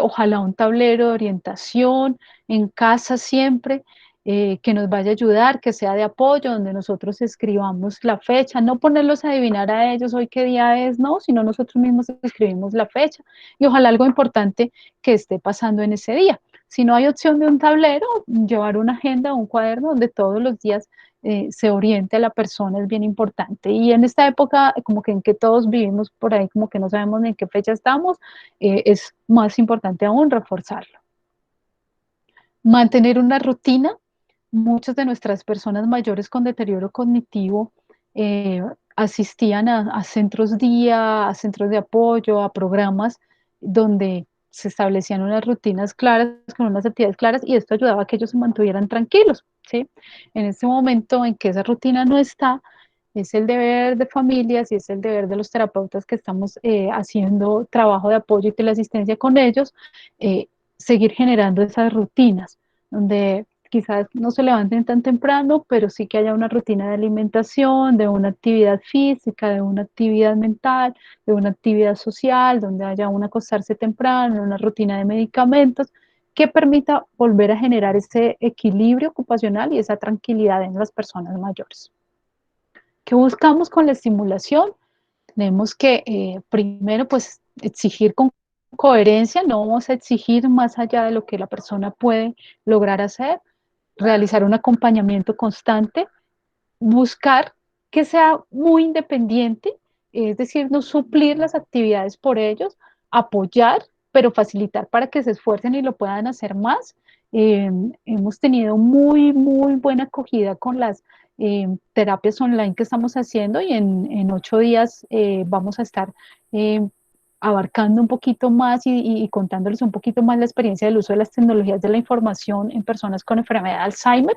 ojalá un tablero de orientación en casa siempre, que nos vaya a ayudar, que sea de apoyo, donde nosotros escribamos la fecha, no ponerlos a adivinar a ellos hoy qué día es, no, sino nosotros mismos escribimos la fecha, y ojalá algo importante que esté pasando en ese día. Si no hay opción de un tablero, llevar una agenda o un cuaderno donde todos los días se oriente a la persona es bien importante. Y en esta época, como que en que todos vivimos por ahí, como que no sabemos ni en qué fecha estamos, es más importante aún reforzarlo. Mantener una rutina. Muchas de nuestras personas mayores con deterioro cognitivo asistían a centros día, a centros de apoyo, a programas donde se establecían unas rutinas claras, con unas actividades claras, y esto ayudaba a que ellos se mantuvieran tranquilos, ¿sí? En este momento en que esa rutina no está, es el deber de familias y es el deber de los terapeutas que estamos haciendo trabajo de apoyo y teleasistencia con ellos, eh, seguir generando esas rutinas, donde quizás no se levanten tan temprano, pero sí que haya una rutina de alimentación, de una actividad física, de una actividad mental, de una actividad social, donde haya un acostarse temprano, una rutina de medicamentos, que permita volver a generar ese equilibrio ocupacional y esa tranquilidad en las personas mayores. ¿Qué buscamos con la estimulación? Tenemos que primero pues exigir con coherencia, no vamos a exigir más allá de lo que la persona puede lograr hacer, realizar un acompañamiento constante, buscar que sea muy independiente, es decir, no suplir las actividades por ellos, apoyar, pero facilitar para que se esfuercen y lo puedan hacer más. Hemos tenido muy buena acogida con las terapias online que estamos haciendo y en 8 días vamos a estar eh, abarcando un poquito más y contándoles un poquito más la experiencia del uso de las tecnologías de la información en personas con enfermedad de Alzheimer.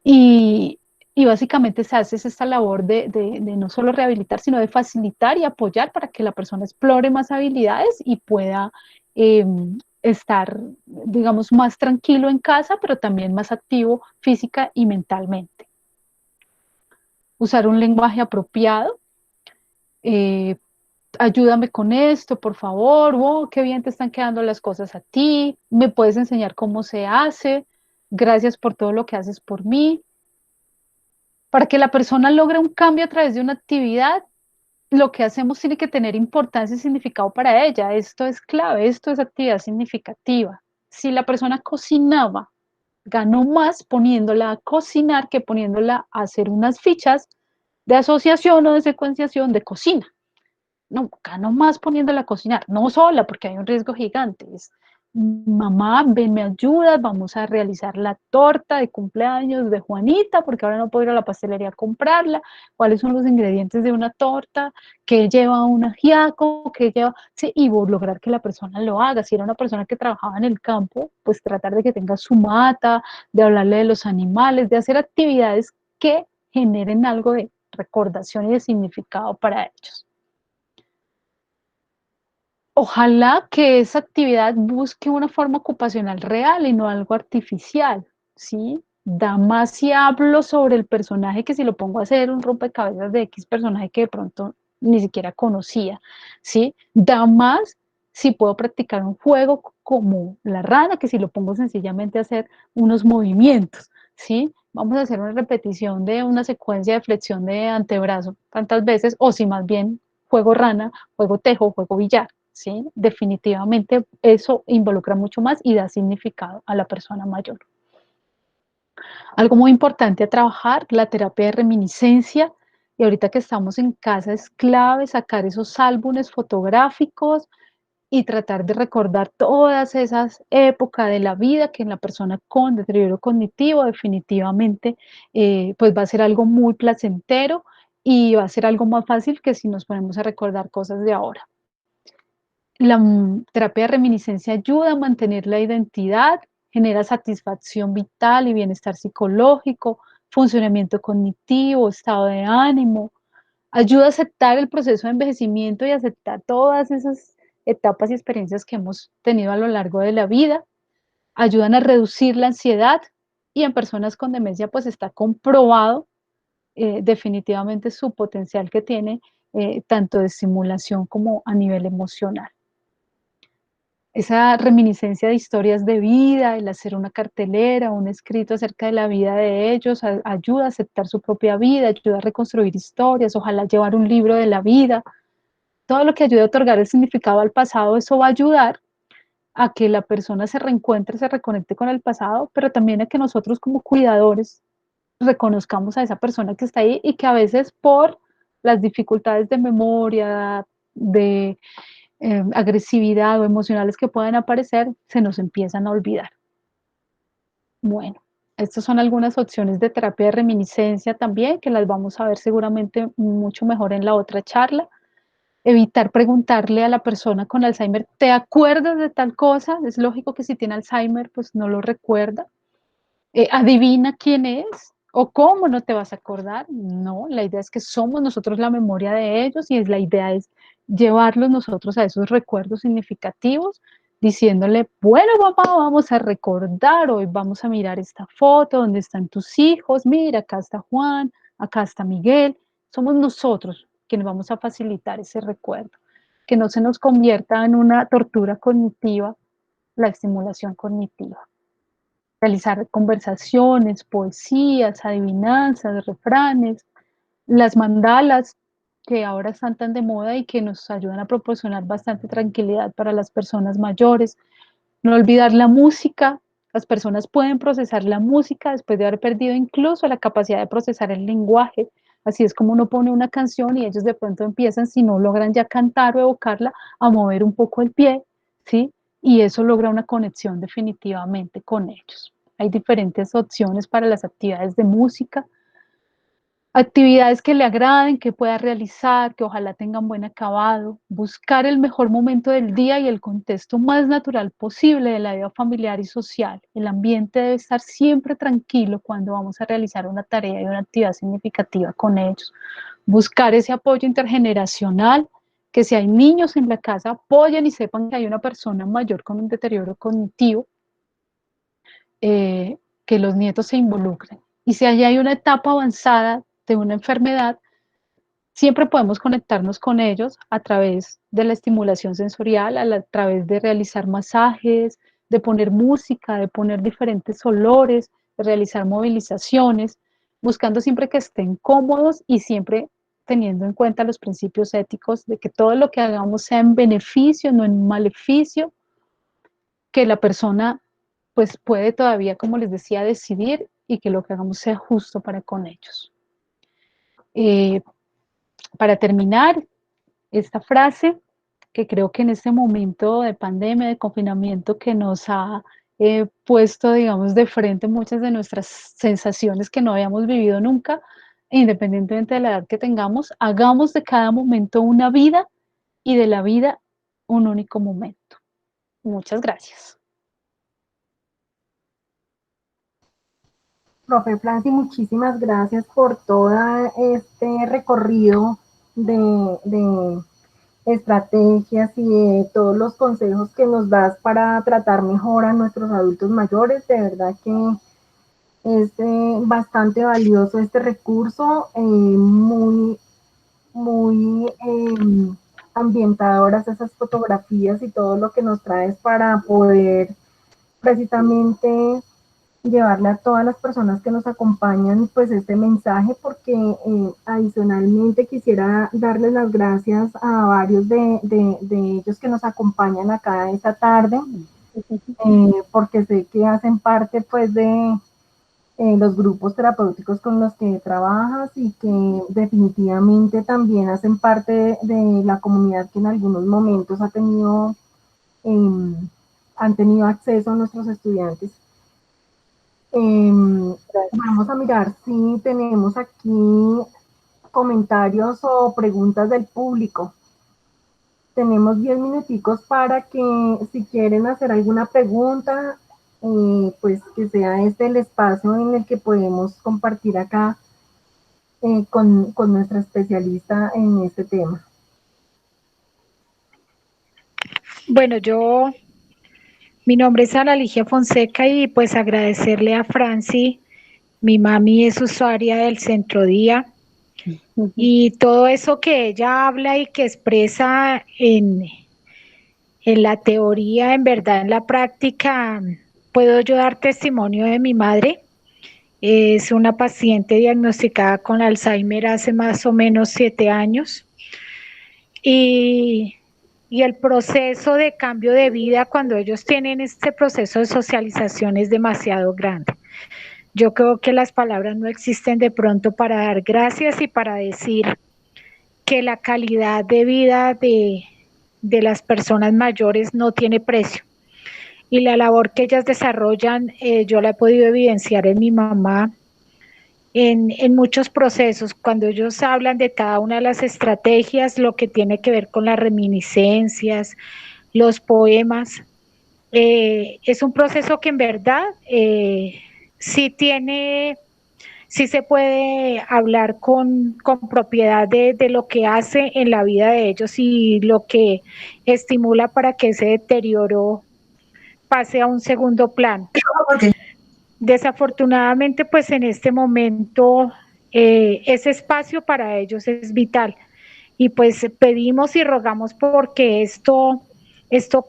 Y, y básicamente se hace esta labor de no solo rehabilitar, sino de facilitar y apoyar para que la persona explore más habilidades y pueda eh, estar, digamos, más tranquilo en casa, pero también más activo física y mentalmente. Usar un lenguaje apropiado. eh, Ayúdame con esto, por favor, oh, qué bien te están quedando las cosas a ti, me puedes enseñar cómo se hace, gracias por todo lo que haces por mí. Para que la persona logre un cambio a través de una actividad, lo que hacemos tiene que tener importancia y significado para ella. Esto es clave, esto es actividad significativa. Si la persona cocinaba, ganó más poniéndola a cocinar que poniéndola a hacer unas fichas de asociación o de secuenciación de cocina. No, gano más poniéndola a cocinar, no sola, porque hay un riesgo gigante. Es, mamá, ven, me ayudas, vamos a realizar la torta de cumpleaños de Juanita, porque ahora no puedo ir a la pastelería a comprarla. ¿Cuáles son los ingredientes de una torta? ¿Qué lleva un ajiaco? ¿Qué lleva? Sí, y lograr que la persona lo haga. Si era una persona que trabajaba en el campo, pues tratar de que tenga su mata, de hablarle de los animales, de hacer actividades que generen algo de recordación y de significado para ellos. Ojalá que esa actividad busque una forma ocupacional real y no algo artificial, ¿sí? Da más si hablo sobre el personaje que si lo pongo a hacer un rompecabezas de X personaje que de pronto ni siquiera conocía, ¿sí? Da más si puedo practicar un juego como la rana que si lo pongo sencillamente a hacer unos movimientos, ¿sí? Vamos a hacer una repetición de una secuencia de flexión de antebrazo tantas veces, o si más bien juego rana, juego tejo, juego billar. ¿Sí? Definitivamente eso involucra mucho más y da significado a la persona mayor. Algo muy importante a trabajar, la terapia de reminiscencia. Y ahorita que estamos en casa es clave sacar esos álbumes fotográficos y tratar de recordar todas esas épocas de la vida que en la persona con deterioro cognitivo definitivamente pues va a ser algo muy placentero y va a ser algo más fácil que si nos ponemos a recordar cosas de ahora. La terapia de reminiscencia ayuda a mantener la identidad, genera satisfacción vital y bienestar psicológico, funcionamiento cognitivo, estado de ánimo, ayuda a aceptar el proceso de envejecimiento y aceptar todas esas etapas y experiencias que hemos tenido a lo largo de la vida, ayudan a reducir la ansiedad y en personas con demencia pues está comprobado definitivamente su potencial que tiene tanto de estimulación como a nivel emocional. Esa reminiscencia de historias de vida, el hacer una cartelera, un escrito acerca de la vida de ellos, ayuda a aceptar su propia vida, ayuda a reconstruir historias, ojalá llevar un libro de la vida, todo lo que ayude a otorgar el significado al pasado, eso va a ayudar a que la persona se reencuentre, se reconecte con el pasado, pero también a que nosotros como cuidadores reconozcamos a esa persona que está ahí y que a veces por las dificultades de memoria, de agresividad o emocionales que puedan aparecer, se nos empiezan a olvidar. Bueno, estas son algunas opciones de terapia de reminiscencia también, que las vamos a ver seguramente mucho mejor en la otra charla. evitar preguntarle a la persona con Alzheimer, ¿te acuerdas de tal cosa? Es lógico que si tiene Alzheimer, pues no lo recuerda. ¿Adivina quién es? ¿O cómo no te vas a acordar? No, la idea es que somos nosotros la memoria de ellos y la idea es llevarlos nosotros a esos recuerdos significativos, diciéndole, bueno, papá, vamos a recordar, hoy vamos a mirar esta foto, donde están tus hijos, mira, acá está Juan, acá está Miguel, somos nosotros quienes vamos a facilitar ese recuerdo, que no se nos convierta en una tortura cognitiva, la estimulación cognitiva. Realizar conversaciones, poesías, adivinanzas, refranes, las mandalas que ahora están tan de moda y que nos ayudan a proporcionar bastante tranquilidad para las personas mayores. No olvidar la música. Las personas pueden procesar la música después de haber perdido incluso la capacidad de procesar el lenguaje. Así es como uno pone una canción y ellos de pronto empiezan, si no logran ya cantar o evocarla, a mover un poco el pie, ¿sí? Y eso logra una conexión definitivamente con ellos. Hay diferentes opciones para las actividades de música, actividades que le agraden, que pueda realizar, que ojalá tengan buen acabado, buscar el mejor momento del día y el contexto más natural posible de la vida familiar y social. El ambiente debe estar siempre tranquilo cuando vamos a realizar una tarea y una actividad significativa con ellos. Buscar ese apoyo intergeneracional, que si hay niños en la casa, apoyen y sepan que hay una persona mayor con un deterioro cognitivo, que los nietos se involucren. Y si allá hay una etapa avanzada de una enfermedad, siempre podemos conectarnos con ellos a través de la estimulación sensorial, a través de realizar masajes, de poner música, de poner diferentes olores, de realizar movilizaciones, buscando siempre que estén cómodos y siempre teniendo en cuenta los principios éticos de que todo lo que hagamos sea en beneficio, no en maleficio, que la persona pues puede todavía, como les decía, decidir y que lo que hagamos sea justo para con ellos. Eh, para terminar, esta frase que creo que en este momento de pandemia, de confinamiento que nos ha puesto, digamos, de frente muchas de nuestras sensaciones que no habíamos vivido nunca, independientemente de la edad que tengamos, hagamos de cada momento una vida y de la vida un único momento. Muchas gracias. Profe Franci, muchísimas gracias por todo este recorrido de estrategias y de todos los consejos que nos das para tratar mejor a nuestros adultos mayores. De verdad que es bastante valioso este recurso, muy ambientadoras esas fotografías y todo lo que nos traes para poder precisamente llevarle a todas las personas que nos acompañan pues este mensaje, porque adicionalmente quisiera darles las gracias a varios de ellos que nos acompañan acá esta tarde, porque sé que hacen parte pues de los grupos terapéuticos con los que trabajas y que definitivamente también hacen parte de la comunidad que en algunos momentos eh, han tenido acceso a nuestros estudiantes. Vamos a mirar si tenemos aquí comentarios o preguntas del público. Tenemos 10 minuticos para que si quieren hacer alguna pregunta, pues que sea este el espacio en el que podemos compartir acá con nuestra especialista en este tema. Bueno, mi nombre es Ana Ligia Fonseca y pues agradecerle a Franci, mi mami es usuaria del Centro Día, y todo eso que ella habla y que expresa en la teoría, en verdad en la práctica, puedo yo dar testimonio de mi madre. Es una paciente diagnosticada con Alzheimer hace más o menos 7 años. Y el proceso de cambio de vida cuando ellos tienen este proceso de socialización es demasiado grande. Yo creo que las palabras no existen de pronto para dar gracias y para decir que la calidad de vida de las personas mayores no tiene precio. Y la labor que ellas desarrollan, yo la he podido evidenciar en mi mamá, en muchos procesos, cuando ellos hablan de cada una de las estrategias, lo que tiene que ver con las reminiscencias, los poemas, es un proceso que en verdad sí tiene, sí se puede hablar con propiedad de lo que hace en la vida de ellos y lo que estimula para que ese deterioro pase a un segundo plano. Desafortunadamente, pues en este momento ese espacio para ellos es vital y pues pedimos y rogamos porque esto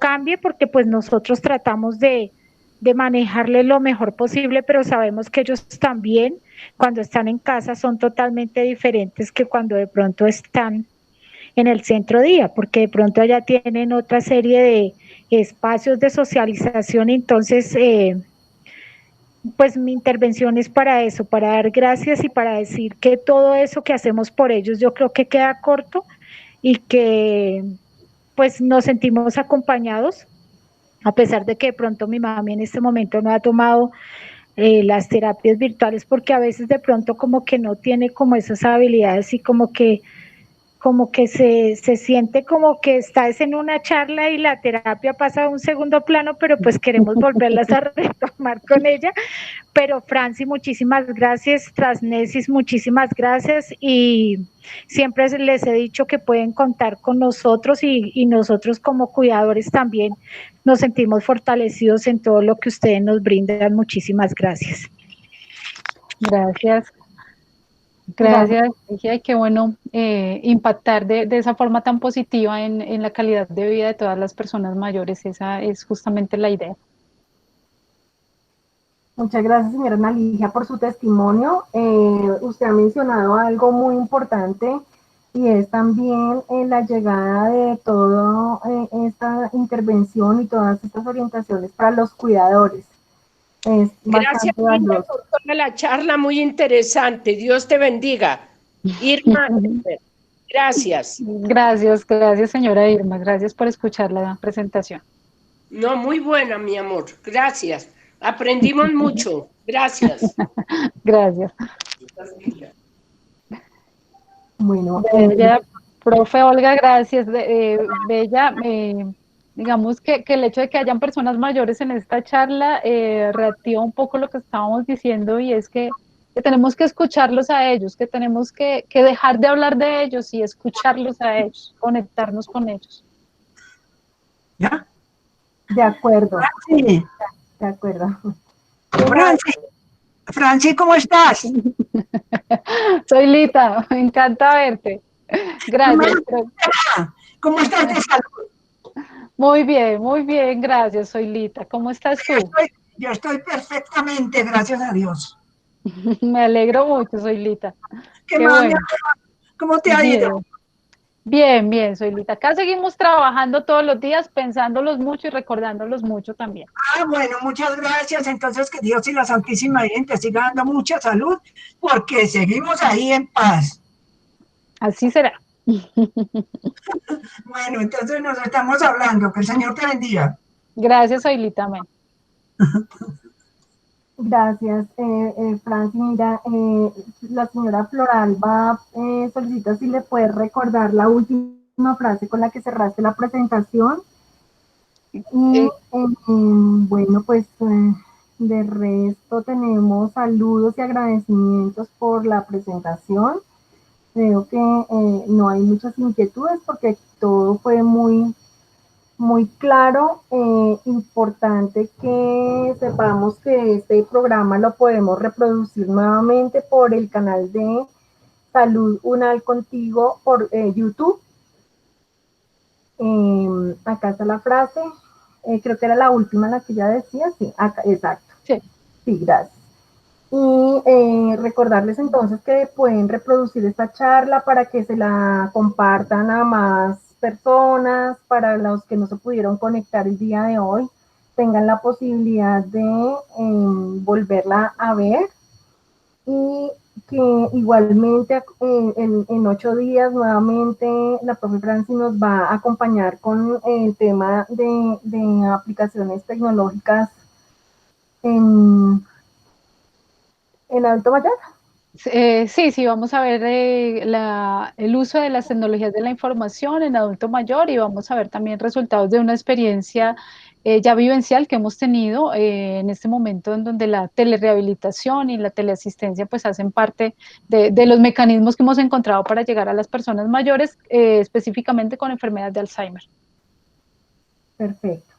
cambie, porque pues nosotros tratamos de manejarle lo mejor posible, pero sabemos que ellos también cuando están en casa son totalmente diferentes que cuando de pronto están en el centro día, porque de pronto allá tienen otra serie de espacios de socialización, entonces pues mi intervención es para eso, para dar gracias y para decir que todo eso que hacemos por ellos yo creo que queda corto y que pues nos sentimos acompañados, a pesar de que de pronto mi mami en este momento no ha tomado las terapias virtuales porque a veces de pronto como que no tiene como esas habilidades y como que se siente como que estás en una charla y la terapia pasa a un segundo plano, pero pues queremos volverlas a retomar con ella. Pero Franci, muchísimas gracias, Trasnesis, muchísimas gracias y siempre les he dicho que pueden contar con nosotros y nosotros como cuidadores también nos sentimos fortalecidos en todo lo que ustedes nos brindan. Muchísimas gracias. Gracias. Gracias, Ligia, y qué bueno impactar de esa forma tan positiva en la calidad de vida de todas las personas mayores. Esa es justamente la idea. Muchas gracias, señora Ana Ligia, por su testimonio. Usted ha mencionado algo muy importante y es también la llegada de toda esta intervención y todas estas orientaciones para los cuidadores. Es Gracias, Irma, por toda la charla, muy interesante. Dios te bendiga. Irma, gracias. Gracias, señora Irma. Gracias por escuchar la presentación. No, muy buena, mi amor. Gracias. Aprendimos mucho. Gracias. Gracias. Bueno, Bella, profe Olga, gracias. Bella, digamos que el hecho de que hayan personas mayores en esta charla reactiva un poco lo que estábamos diciendo y es que tenemos que escucharlos a ellos, que tenemos que dejar de hablar de ellos y escucharlos a ellos, conectarnos con ellos. ¿Ya? de acuerdo, Sí. de acuerdo. Franci, ¿cómo estás? Soy Lita, me encanta verte. Gracias. ¿Cómo estás de salud? Muy bien, gracias, soy Lita. ¿Cómo estás tú? Yo estoy perfectamente, gracias a Dios. Me alegro mucho, soy Lita. ¿Qué Qué más? bueno. ¿Cómo te ha ido? Bien, soy Lita. Acá seguimos trabajando todos los días, pensándolos mucho y recordándolos mucho también. Bueno, muchas gracias. Entonces, que Dios y la Santísima Virgen te siga dando mucha salud, porque seguimos ahí en paz. Así será. Bueno, entonces nos estamos hablando. Que el Señor te bendiga. Gracias, soy Lita. Amén. Gracias, Franci. Mira, la señora Floralba solicita si le puedes recordar la última frase con la que cerraste la presentación. Y bueno, pues de resto tenemos saludos y agradecimientos por la presentación. Creo que no hay muchas inquietudes porque todo fue muy claro. Importante que sepamos que este programa lo podemos reproducir nuevamente por el canal de Salud Unal Contigo por YouTube. Acá está la frase, creo que era la última la que ya decía, sí, acá, exacto. Sí, gracias. Y recordarles entonces que pueden reproducir esta charla para que se la compartan a más personas, para los que no se pudieron conectar el día de hoy, tengan la posibilidad de volverla a ver y que igualmente en 8 días nuevamente la profe Franci nos va a acompañar con el tema de aplicaciones tecnológicas en Alto Mayor. Sí, vamos a ver el uso de las tecnologías de la información en adulto mayor y vamos a ver también resultados de una experiencia ya vivencial que hemos tenido en este momento en donde la telerehabilitación y la teleasistencia pues hacen parte de los mecanismos que hemos encontrado para llegar a las personas mayores, específicamente con enfermedad de Alzheimer. Perfecto.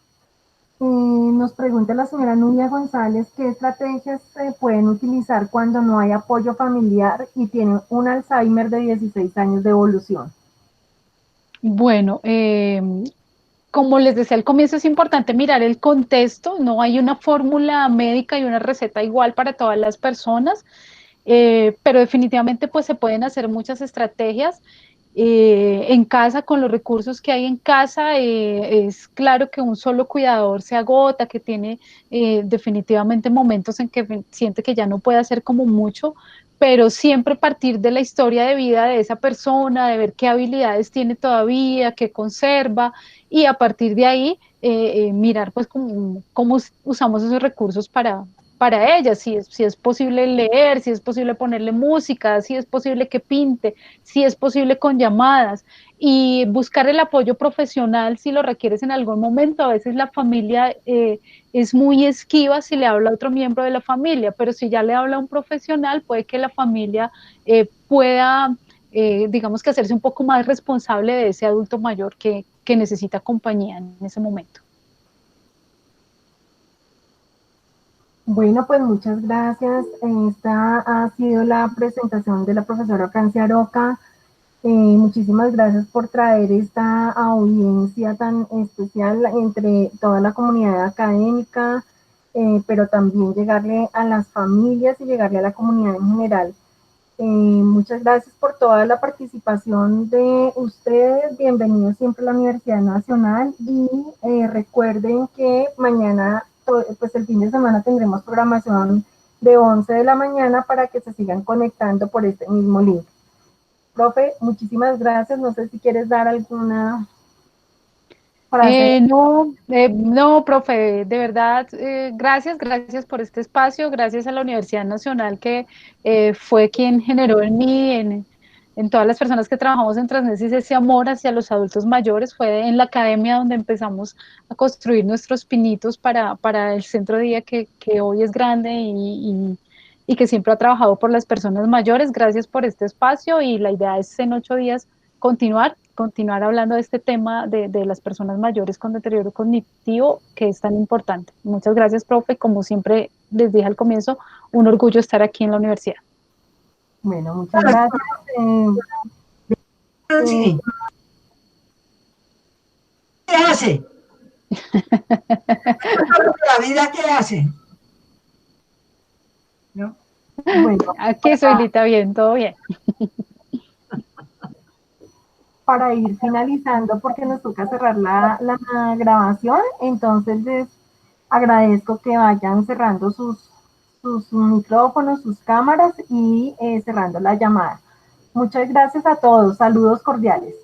Nos pregunta la señora Nubia González qué estrategias se pueden utilizar cuando no hay apoyo familiar y tienen un Alzheimer de 16 años de evolución. Bueno, como les decía al comienzo, es importante mirar el contexto, no hay una fórmula médica y una receta igual para todas las personas, pero definitivamente pues se pueden hacer muchas estrategias en casa con los recursos que hay en casa. Es claro que un solo cuidador se agota, que tiene definitivamente momentos en que siente que ya no puede hacer como mucho, pero siempre partir de la historia de vida de esa persona, de ver qué habilidades tiene todavía, qué conserva, y a partir de ahí mirar pues cómo usamos esos recursos para ella, si es posible leer, si es posible ponerle música, si es posible que pinte, si es posible con llamadas, y buscar el apoyo profesional si lo requieres en algún momento. A veces la familia es muy esquiva si le habla a otro miembro de la familia, pero si ya le habla a un profesional, puede que la familia pueda, digamos que hacerse un poco más responsable de ese adulto mayor que necesita compañía en ese momento. Bueno, pues muchas gracias. Esta ha sido la presentación de la profesora Francia Aroca. Muchísimas gracias por traer esta audiencia tan especial entre toda la comunidad académica, pero también llegarle a las familias y llegarle a la comunidad en general. Muchas gracias por toda la participación de ustedes. Bienvenidos siempre a la Universidad Nacional y recuerden que mañana, pues el fin de semana tendremos programación de 11 de la mañana para que se sigan conectando por este mismo link. Profe, muchísimas gracias. No sé si quieres dar alguna frase. No, profe, de verdad, gracias por este espacio, gracias a la Universidad Nacional que fue quien generó en mí, en todas las personas que trabajamos en Transnesis, ese amor hacia los adultos mayores. Fue en la academia donde empezamos a construir nuestros pinitos para el centro de día que hoy es grande y que siempre ha trabajado por las personas mayores. Gracias por este espacio y la idea es en 8 días continuar hablando de este tema de las personas mayores con deterioro cognitivo, que es tan importante. Muchas gracias, profe. Como siempre les dije al comienzo, un orgullo estar aquí en la universidad. Bueno, muchas gracias. Sí. ¿Qué hace? La vida, ¿qué hace? ¿No? Bueno, Aquí soy Lita, bien, todo bien. para ir finalizando, porque nos toca cerrar la grabación, entonces les agradezco que vayan cerrando sus micrófonos, sus cámaras y cerrando la llamada. Muchas gracias a todos. Saludos cordiales.